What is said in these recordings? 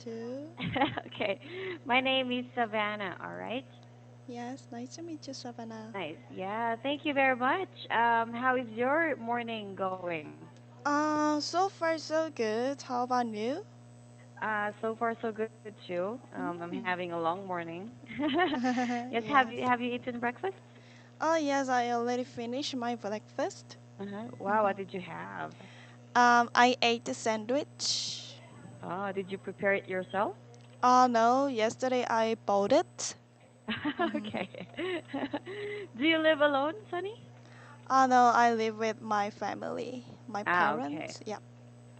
Two. Okay. My name is Savannah, all right? Yes, nice to meet you, Savannah. Nice. Yeah, thank you very much. How is your morning going? So far so good. How about you? So far so good too. I'm having a Mm. long morning. Yes, have Yes. you eaten breakfast? Oh yes, I already finished my breakfast. Wow, what did you have? I ate the sandwich. Oh, did you prepare it yourself? Oh no, yesterday I bought it. Okay. Do you live alone, Sunny? Oh no, I live with my family, my Ah, okay. parents. Yeah.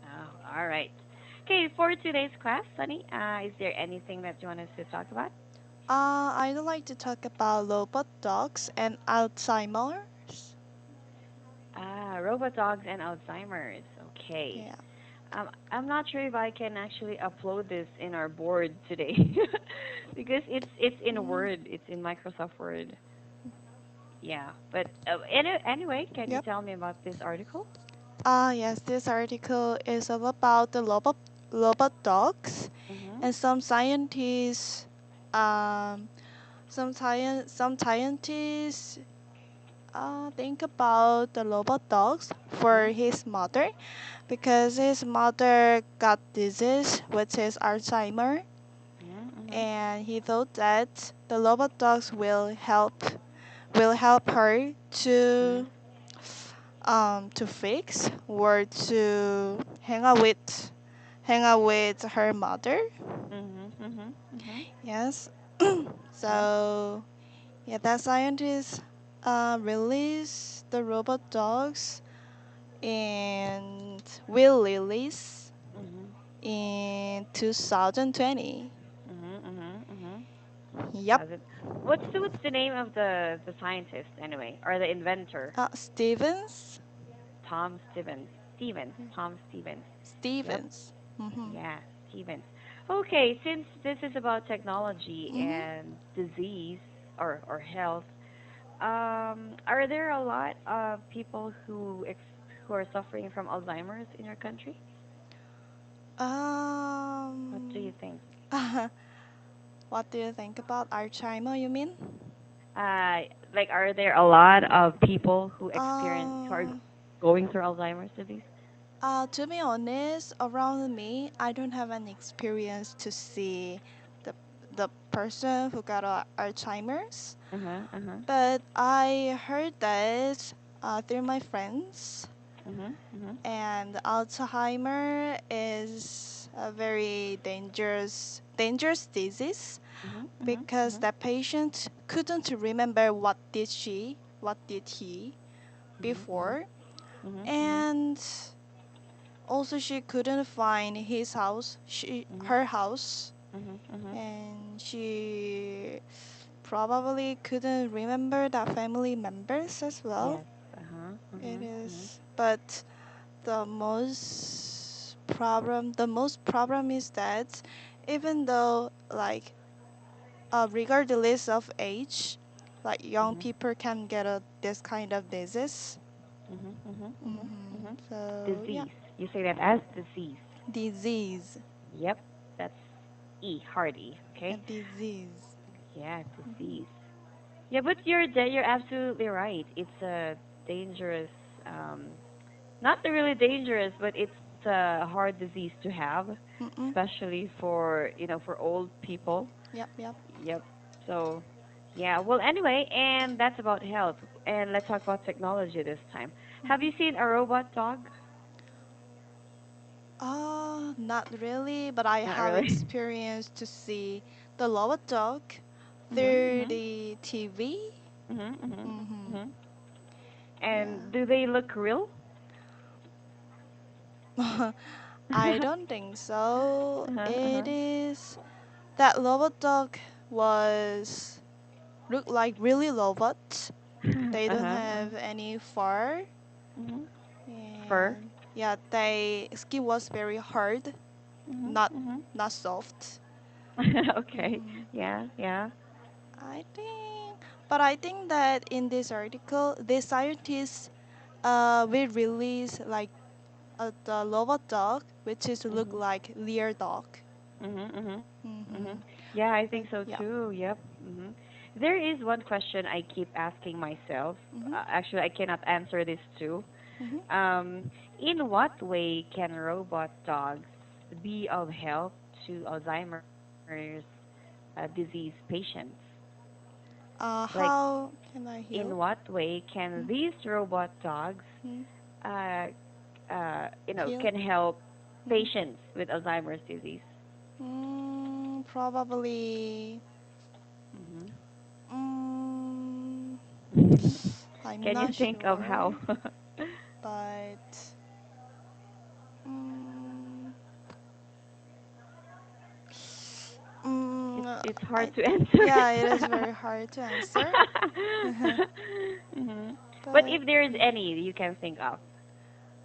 Oh, all right. Okay, for today's class, Sunny, is there anything that you want us to talk about? I'd like to talk about robot dogs and Alzheimer's. Ah, robot dogs and Alzheimer's. Okay. Yeah. I'm not sure if I can actually upload this in our board today because it's in Mm, Word. It's in Microsoft Word. Yeah. But anyway, can you yep. tell me about this article? Yes, this article is all about the robot dogs, Mhm. and um, some scientists think about the robot dogs for Mhm. his mother because his mother got disease, which is Alzheimer, Mhm. Mhm. and he thought that the robot dogs will help her Mhm. to fix or to hang out with her mother. Mhm. Mhm. Mhm. Yes. Yeah. So yeah, that scientist released the robot dogs and will release Mhm. in 2020. Mhm. Mhm. Mhm. Yep. Does it? What's the name of the scientist anyway, or the inventor? Stevens. Tom Stevens. Stevens. Tom Stevens. Yep. Stevens. Mhm. Yeah, Stevens. Okay, since this is about technology Mhm. and disease or health, are there a lot of people who are suffering from Alzheimer's in your country? What do you Um. think? What do you think about Alzheimer? You mean? Uh, like, are there a lot of people who are Uh, going through Alzheimer's disease? to be honest, around me, I don't have any experience to see the the person who got Alzheimer's. Uh huh. Uh huh. But I heard that through my friends, Mhm. Mhm. and Alzheimer is a very dangerous disease Mhm. Mhm. because Mhm. the patient couldn't remember what did he Mhm. Mhm. before, Mhm. Mhm. and also she couldn't find Mhm. her house, Mhm. Mhm. and she probably couldn't remember the family members as well. Yes. Uh huh. It Mhm. Mhm. is, but the most problem is that even though like regardless of age, like young Mhm. people can get this kind of disease. Mhm. Mhm. Mhm. Mhm. So yeah, Disease. You say that as disease. disease, Yep. That's E. Hard E. a Okay. disease. Yeah. Mhm. Disease. Yeah, but you're absolutely right. It's a dangerous, um, not really dangerous, but it's a hard disease to have, Mm-mm. especially for for old people. Yep, yep. Yep. So, yeah. Well, anyway, and that's about health. And let's talk about technology this time. Have you Mhm. seen a robot dog? Not really, but I Not have really. experience to see the robot dog Mhm. through Mhm. the TV. Mhm. Mhm. Mm-hmm. Mhm. Yeah. And do they look real? I don't think so. Uh-huh. It Uh-huh. is that robot dog was look like really robot. They don't Uh-huh. have any fur, Mhm. Fur. and yeah, they skin was very hard, Mhm. not Mhm. not soft. Okay. Mm, Yeah. Yeah. I think, but I think that in this article, the scientists will release like the robot dog, which is look Mhm. like real dog. Mhm. Mhm. Mhm. Mm-hmm. Yeah, I But think so yeah. too. Yep. Mhm. There is one question I keep asking myself. Mm-hmm. Actually, I cannot answer this too. Mm-hmm. Um, in what way can robot dogs be of help to Alzheimer's disease patients? Like, How can I in heal? what way can these robot dogs, Mm-hmm. uh, Heal? can help Mm-hmm. patients with Alzheimer's disease? Probably. Hmm. Mm, I'm Can you not think of sure, how? but mm, It's I hard to think answer yeah, it. it is very hard to answer. Hmm. But But if there is any you can think of.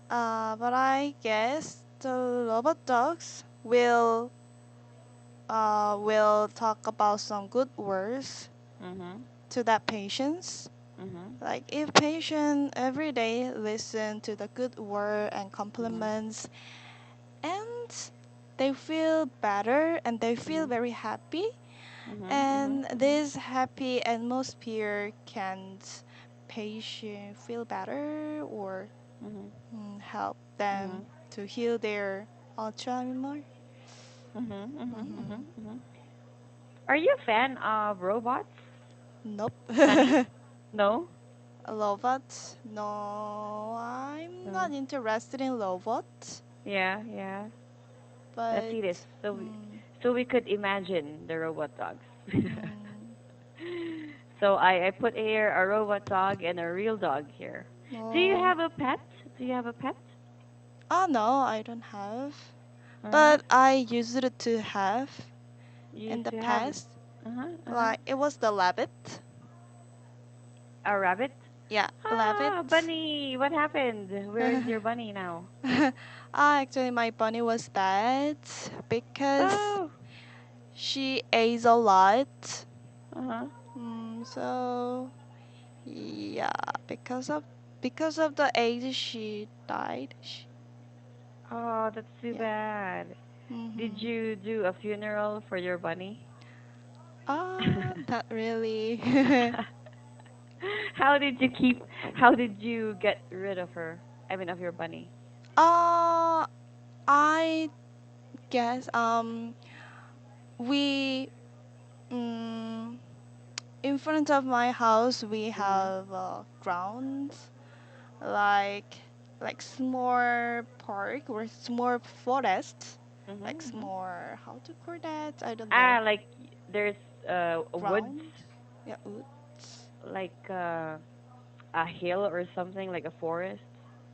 but I guess the robot dogs will talk about some good words Mhm. to that patients. Mhm. Like if patient every day listen to the good word and Mhm. compliments, and they feel better and they feel Mhm. very happy, Mhm. Mhm. and Mhm. this happy atmosphere can patient feel better or Mhm. help them Mhm. to heal their Alzheimer. Mhm. Mhm. Hmm. Mhm. Mhm. Are you a fan of robots, Nope. Sunny? No. Robot? No, I'm not No. interested in robot. Yeah. Yeah. Let's But see this. mm, So we could imagine the robot dogs. mm, So I put here a robot dog and a real dog here. Do you no. have a pet? Do you have a pet? Oh no, I don't have. Uh-huh. But I used it to have You in used the to have past. uh-huh, uh-huh. Like it was the rabbit. A rabbit? Yeah, Ah, rabbit. bunny. What happened? Where is your bunny now? Actually, my bunny was bad because Oh. she ate a lot. Uh-huh. So yeah, because of the age she died. Oh, that's too Yeah. bad. Did Mhm. you do a funeral for your bunny? Not really. How did you keep, how did you get rid of her? I mean, of your bunny? uh, I guess we mm, in front of my house we Mhm. have grounds like small park or small forest, like Mhm. Mhm. small how to call that? I don't know. Ah, like there's woods, Ground, yeah, woods, like a hill or something, like a forest.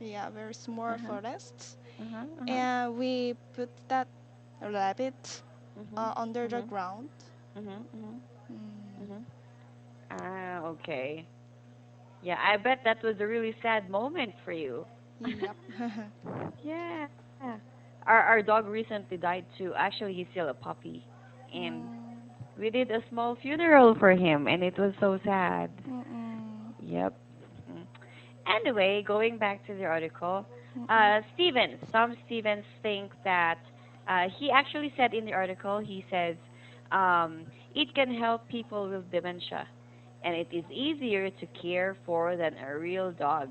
yeah, very small Uh-huh. forests, Uh-huh. Uh-huh. and we put that rabbit Mhm. under the Mhm. ground. Mhm. Mhm. Mm, Mhm. Ah, okay. Yeah, I bet that was a really sad moment for you. yep. Yeah. Our dog recently died too. Actually, he's still a puppy, and Mm, we did a small funeral for him, and it was so sad. mm-mm, Yep. Mm. Anyway, going back to the article, mm-mm. Some Stevens think that he actually said in the article, he says it can help people with dementia, and it is easier to care for than a real dog.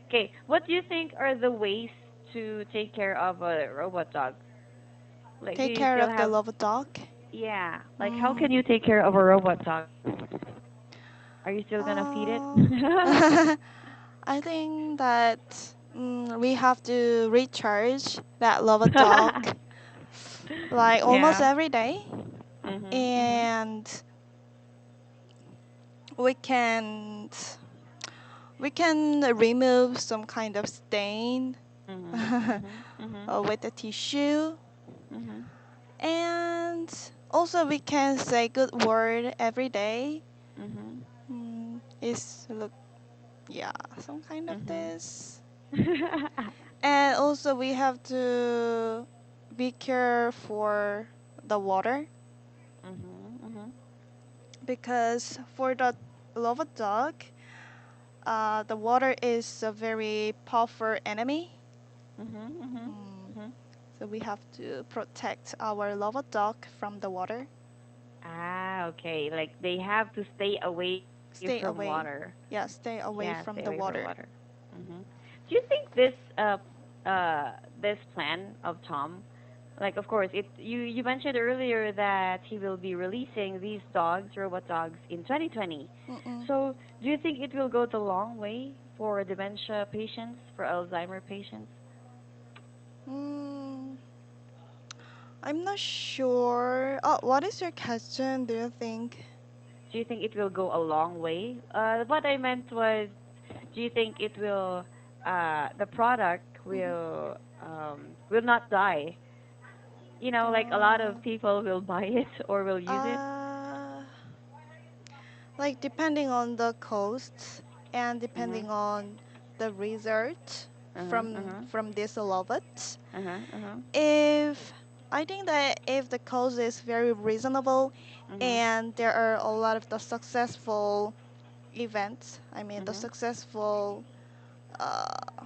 Okay, what do you think are the ways to take care of a robot dog? Like, do Take you care still of the have, love dog. yeah, like how Mm. can you take care of a robot dog? Are you still gonna feed it? Uh, I think that we have to recharge that love dog like almost Yeah. every day, Mhm. Mhm. and we can we can remove some kind of stain Mhm. Mhm. Mhm. with a tissue, Mhm. and also we can say good word every day. Mhm. Is look yeah some kind of Mhm. this, and also we have to be careful for the water Mhm. Mhm. because for the lava dog, the water is a very powerful enemy. Mhm. Mhm. Mm. Mhm. So we have to protect our lover dog from the water. Ah, okay. Like they have to stay away from Stay water. away. Yeah, stay Yeah, away stay away from from the water. water. Mhm. Do you think this plan of Tom, like of course you mentioned earlier that he will be releasing these dogs, robot dogs in 2020. Mm-mm. So, do you think it will go the long way for dementia patients, for Alzheimer patients? Mm, I'm not sure. Oh, what is your question? Do you think? Do you think it will go a long way? What I meant was, do you think it will, the product Mhm. will not die? Like a lot Uh, of people will buy it or will use it. uh, like depending on the costs and Mhm. depending on the result Uh huh. Uh from huh. this robot. Uh huh. Uh huh. If I think that if the cost is very reasonable Mhm. and there are a lot of the successful events, I mean the Mhm. uh,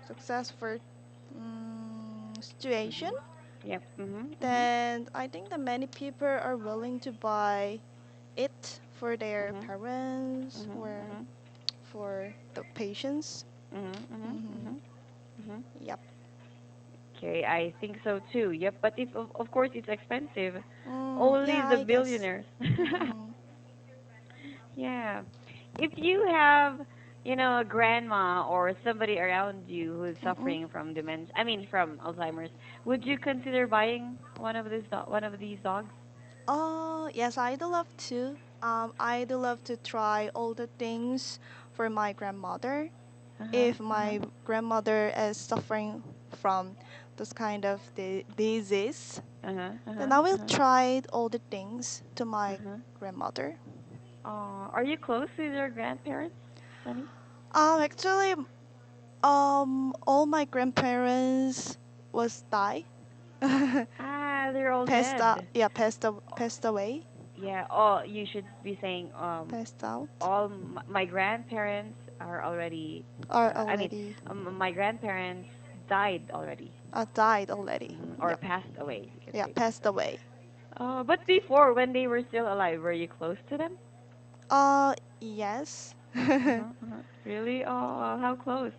successful situation, Mhm. Yep. Mhm. Mhm. then I think that many people are willing to buy it for their Mhm. parents Mhm. or Mhm. for the patients. Mhm. Mhm. Hmm. Mhm. Mhm. Yep. Okay, I think so too. Yep, but if of course it's expensive, Yeah, only the I guess. billionaires. Hmm. Yeah. If you have, a grandma or somebody around you who's Mm-mm. suffering from dementia, I mean from Alzheimer's, would you consider buying one of these dogs? Oh, yes, I do love to. I do love to try all the things for my grandmother. Uh-huh. If Uh-huh. my grandmother is suffering from this kind of disease, Uh-huh. then Uh-huh. I will Uh-huh. try all the things to my Uh-huh. grandmother. Are you close with your grandparents, Sunny? Actually, all my grandparents was die, Ah, they're all dead. yeah, passed away, Yeah. Oh, you should be saying passed out, my grandparents are already or I mean already my grandparents died already, died already. or Yep, passed away, you can yeah, say passed passed away. away. But before, when they were still alive, were you close to them? Yes. Uh-huh, uh-huh. Really? Oh, how close?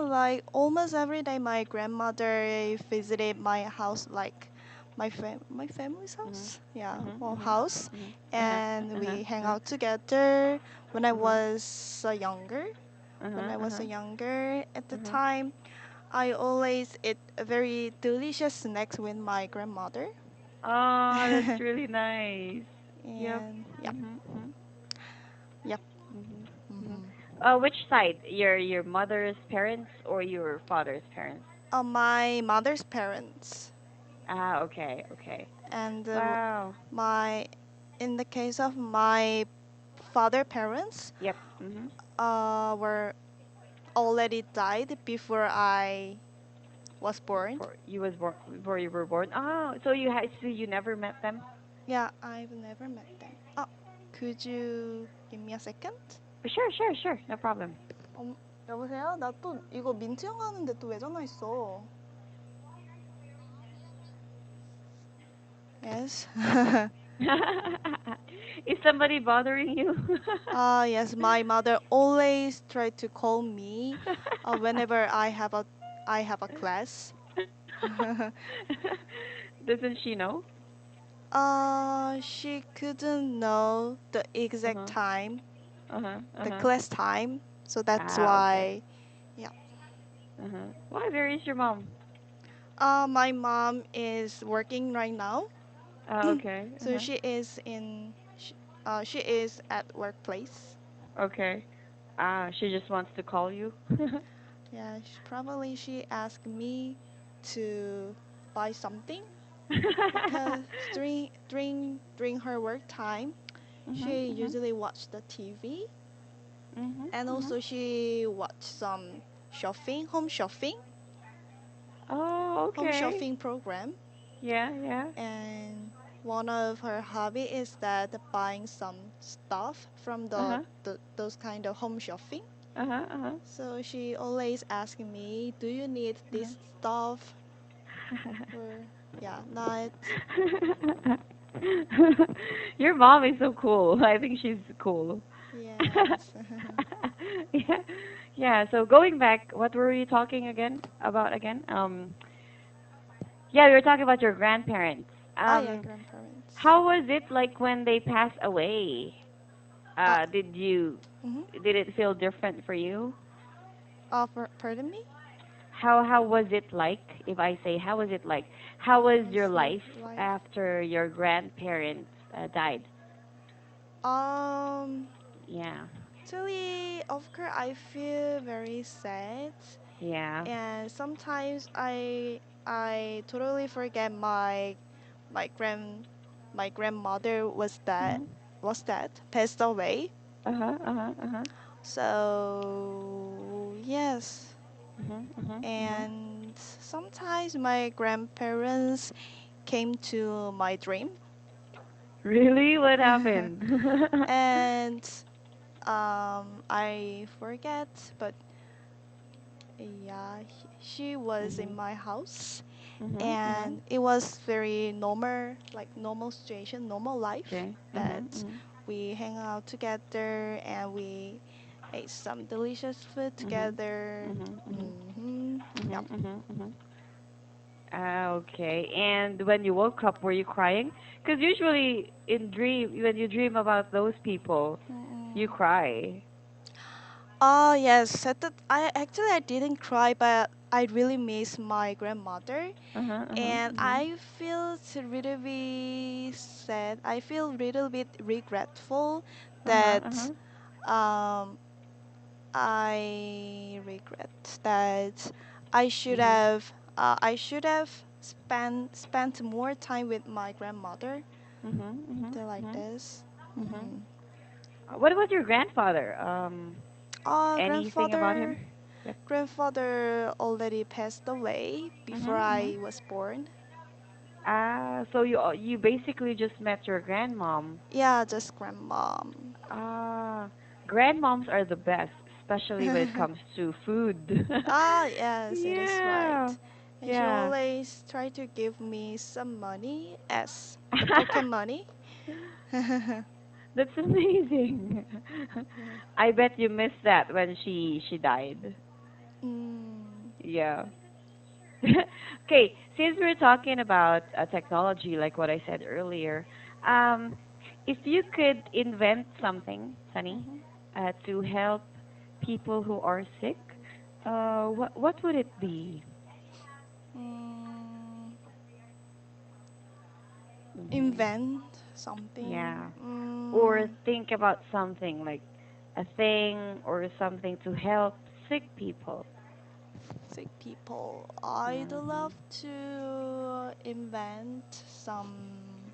Like almost every day, my grandmother visited my house, like my family's Mhm. house, yeah, Mhm. or Mhm. house, Mhm. Uh-huh. and Uh-huh. we hang Uh-huh. out together. When I Uh-huh. was younger, when Uh-huh. I was Uh-huh. younger, at the Uh-huh. time, I always eat a very delicious snacks with my grandmother. Oh, that's really nice. Yep. And yep, Mhm. Mhm. yep. Mhm. Mhm. Hmm. Which side? Your mother's parents or your father's parents? My mother's parents Ah, okay, okay. and Wow. my in the case of my father parents Yep. Mhm. were already died before I was born. Before you were born. Oh, so you never met them? Yeah, I've never met them. Oh, could you give me a second? Sure, sure, sure. No problem. 여보세요? 나 또 이거 민트 형 하는데 또 왜 전화했어? Yes. Is somebody bothering you? Yes, my mother always try to call me whenever I have a class. Doesn't she know? She couldn't know the exact Uh-huh. time, Uh-huh. the Uh-huh. class time, so that's Ah, okay. why. Yeah. Uh-huh. Why, where is your mom? My mom is working right now, Ah, okay. so Uh-huh. she is at workplace. Okay. Ah, she just wants to call you. Yeah, probably she asked me to buy something because during her work time, Mhm. she Mhm. usually watch the TV Mhm. and Mhm. also she watch some Oh, home okay. shopping program. Yeah, yeah. And one of her hobby is that buying some stuff from Uh-huh. those kind of home shopping. Uh-huh. Uh-huh. So she always asking me, "Do you need Uh-huh. this stuff?" Or yeah, not. Your mom is so cool. I think she's cool. Yes. Yeah. Yeah, so going back, what were you talking again about again? Yeah, we were talking about your grandparents. Oh yeah, Um, grandparents. how was it like when they passed away? Uh, Did you mhm. did it feel different for you? Pardon me? How was it like? If I say how was it like? How How was was your it life life? after your grandparents died? Um, Yeah. Actually, of course, I feel very sad, Yeah. and sometimes I totally forget my grand my grandmother Mhm. was that passed away. Uh-huh. Uh-huh. Uh-huh. So yes, Mhm. Mhm. Mhm. and sometimes my grandparents came to my dream, Really? What happened? and I forget, but yeah, she was in Mhm. my house, Mhm. Mhm. and it was very normal, like normal situation, normal life Okay. that Mhm. Mhm. we hang out together and we ate some delicious food Mhm. together. Mhm. Mhm. Mm-hmm. Yep. Mhm. Mhm. Mhm. Ah, okay. And when you woke up, were you crying? Because usually in dream, when you dream about those people, you Mm-mm. cry. Oh yes, I didn't cry, but I really miss my grandmother, Uh huh. Uh huh. and Mhm. I feel a little bit sad. I feel a little bit regretful Uh huh. that Uh huh. um I regret that Mhm. I should have spent more time with my grandmother. Mhm. Mhm. Something like Mhm. this. Mhm. Mm-hmm. What about your grandfather? Anything about him? Grandfather Yep. grandfather already passed away before Mhm. Mhm. I was born. Ah, so you basically just met your grandmom. Yeah, just grandmom. Ah, grandmoms are the best, especially when it comes to food. Yes, it is Yeah. right. And she Yeah. always try to give me some money as the pocket money. That's amazing. Yeah. I bet you missed that when she died. Mm, Yeah. Okay, since we're talking about technology, like what I said earlier, um, if you could invent something, Sunny, mhm. to help people who are sick, what would it be? Mm, Hmm. invent something. Yeah. Or think about something like a thing or something to help sick people. Sick people. I'd Hmm. love to invent some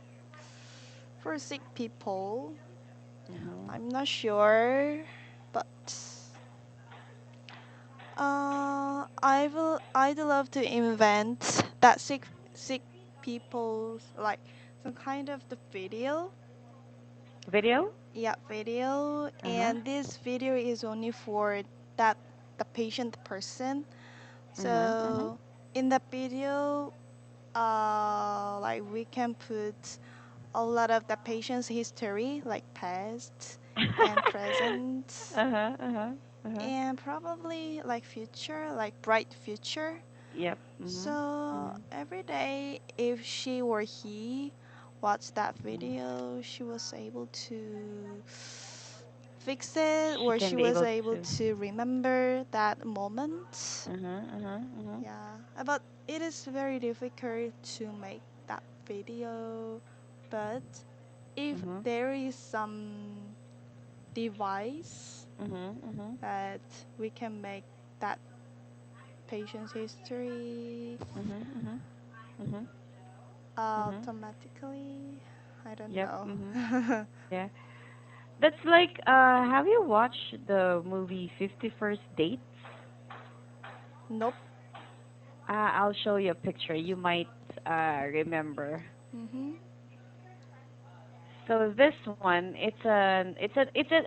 for sick people. Hmm. I'm not sure, but I'd love to invent that sick people's like some kind of the video. Video? Yeah, video, Uh-huh. and this video is only for that the patient person. Uh-huh. Uh-huh. So in the video, like we can put a lot of the patient's history, like past and present, Uh-huh. Uh-huh. Uh-huh. and probably like future, like bright future. Yep. Mhm. So Mhm. every day, if she or he watched that Mhm. video, she was able to fix it, She or can she be was able able to. to remember that moment. Uh-huh. Uh-huh. Uh-huh. Yeah, but it is very difficult to make that video. But if Mhm. there is some device Mhm. Mhm. that we can make that patient's history Mhm. Mhm. Mhm. Mhm. automatically, I don't Yep. know. Mhm. Yeah. That's like have you watched the movie 51st Dates? Nope. I'll show you a picture. You might remember. Mhm. So this one, it's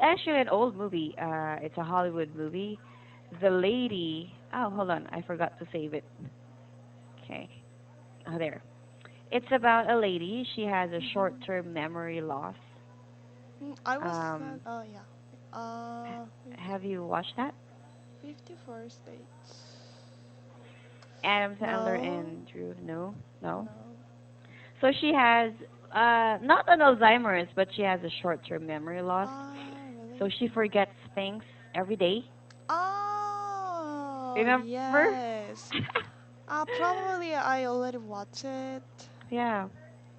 actually an old movie. It's a Hollywood movie. The lady. Oh, hold on. I forgot to save it. Okay. Oh, there. It's about a lady. She has a Mm-hmm. short-term memory loss. I was Um, oh yeah. h- Wait, have you watched that? 54 states. Adam Sandler No, and Drew? No, no. no. So she has not an Alzheimer's, but she has a short-term memory loss. Really? So she forgets things every day. Oh, Remember? yes. Probably I already watched it. Yeah.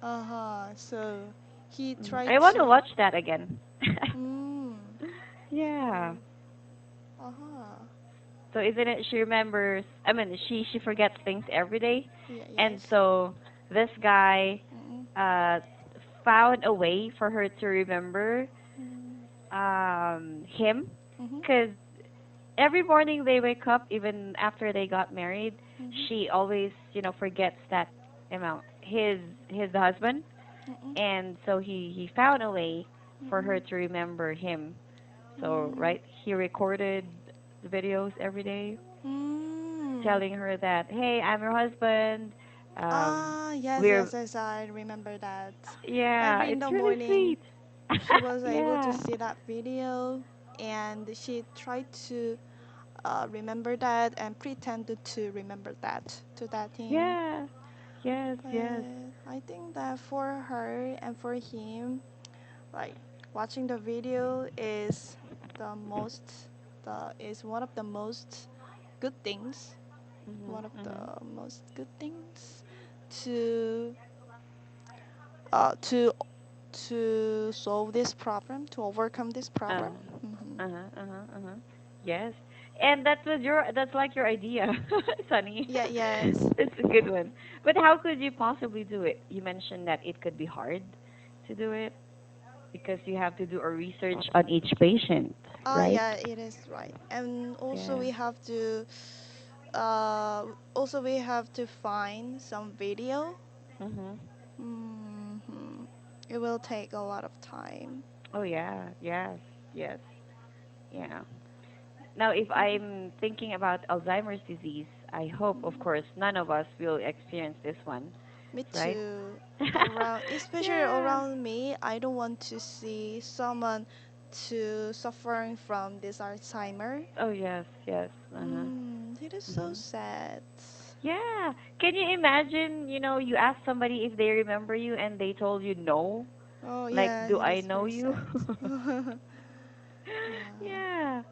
Uh-huh. So he tried I want to to. watch that again. Mm. Yeah. So, uh-huh. So isn't it she remembers, I mean she forgets things every day, Yeah, and yes. so this guy Mm-mm. uh found a way for her to remember Mm. him, Mhm. cuz every morning they wake up, even after they got married, Mhm. she always, forgets that amount. His husband, Mm-mm. and so he found a way for her Mm-mm. to remember him. So, Mm. right, he recorded the videos every day Mm. telling her that, "Hey, I'm your husband." Yes, We're yes, yes, I remember that. Yeah, Every in it's the really morning, sweet. she was able to Yeah. see that video and she tried to remember that and pretended to remember that to that thing. Yeah. Yes, yes. But I think that for her and for him, like watching the video is the most the is one of the most good things. Mhm. One of Mhm. the most good things to to solve this problem, to overcome this Uh. problem. Hmm. Uh-huh. Uh-huh. Uh-huh. Yes. And that's like your idea, Sunny. Yeah, yes. It's a good one. But how could you possibly do it? You mentioned that it could be hard to do it because you have to do a research on each patient, right? Yeah, it is right. And Yeah. also we have to find some video. Mhm. Hmm. It will take a lot of time. Oh yeah. Yes. Yes. Yeah. Now, if Mhm. I'm thinking about Alzheimer's disease, I hope, of Mhm. course, none of us will experience this one, Me right? too. Around, especially Yeah. around me, I don't want to see someone to suffering from this Alzheimer. Oh yes, yes. Uh-huh. It is so Mhm. sad. Yeah. Can you imagine, you ask somebody if they remember you and they told you no? Oh Like, yeah, do it I is know very you? sad. Yeah. Yeah.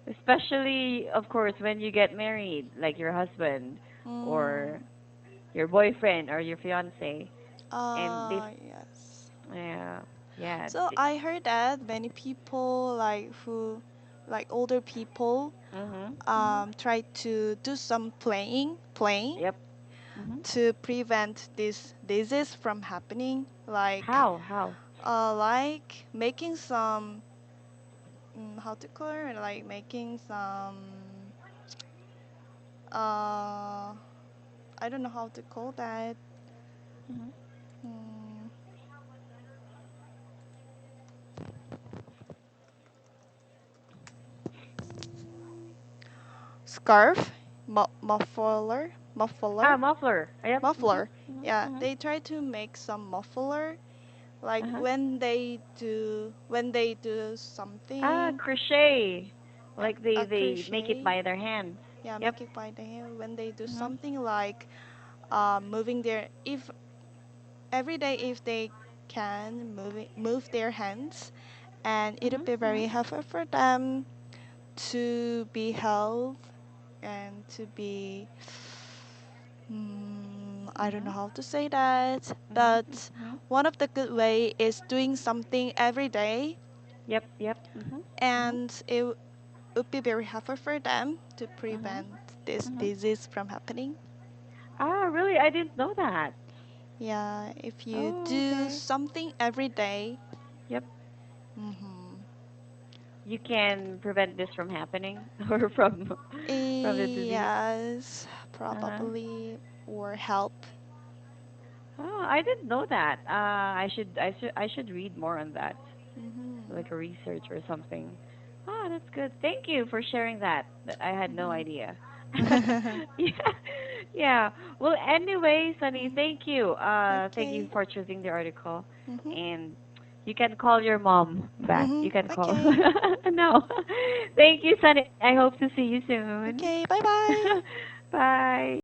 Especially, of course, when you get married, like your husband or Mm. your boyfriend or your fiance, and they, Yes. yeah, yeah. So I heard that many people like who, like older people, Mhm. Mhm. try to do some playing Yep. Mhm. to prevent this disease from happening. How? How? Like making some, how to call it? Like making some, uh, I don't know how to call that. Mhm. Mm, Scarf, Ah, muffler. Yep. Mhm. muffler. Mhm. Yeah, Mhm. they try to make some muffler. Like Uh-huh. when they do Ah, something, crochet. yeah, Like a they make it crochet. by their hands. Yeah, Yep. make it by the hand. When they do Mhm. something like moving their if every day if they can move their hands, and it'll Mhm. be Mhm. very helpful for them to be health and to be I don't know Mhm. how to say that, Mhm. but Mhm. one of the good way is doing something every day, Yep. Yep. Mhm. Mhm. and it would be very helpful for them to Mhm. prevent this Mhm. disease from happening. Ah, really? I didn't know that. Yeah, if you Oh, do okay. something every day, Yep. mm-hmm. You can prevent this from happening or from the disease. Yes, Uh-huh. probably, or help. Oh, I didn't know that. I should read more on that, Mm-hmm. like a research or something. Oh, that's good. Thank you for sharing that. I had no idea. Mm-hmm. Yeah. Yeah. Well, anyway, Sunny, Mhm. thank you. Thank you Okay. for choosing the article, Mhm. and you can call your mom back. You Mhm. can call. Okay. No. Thank you, Sunny. I hope to see you soon. Okay. Bye bye. Bye.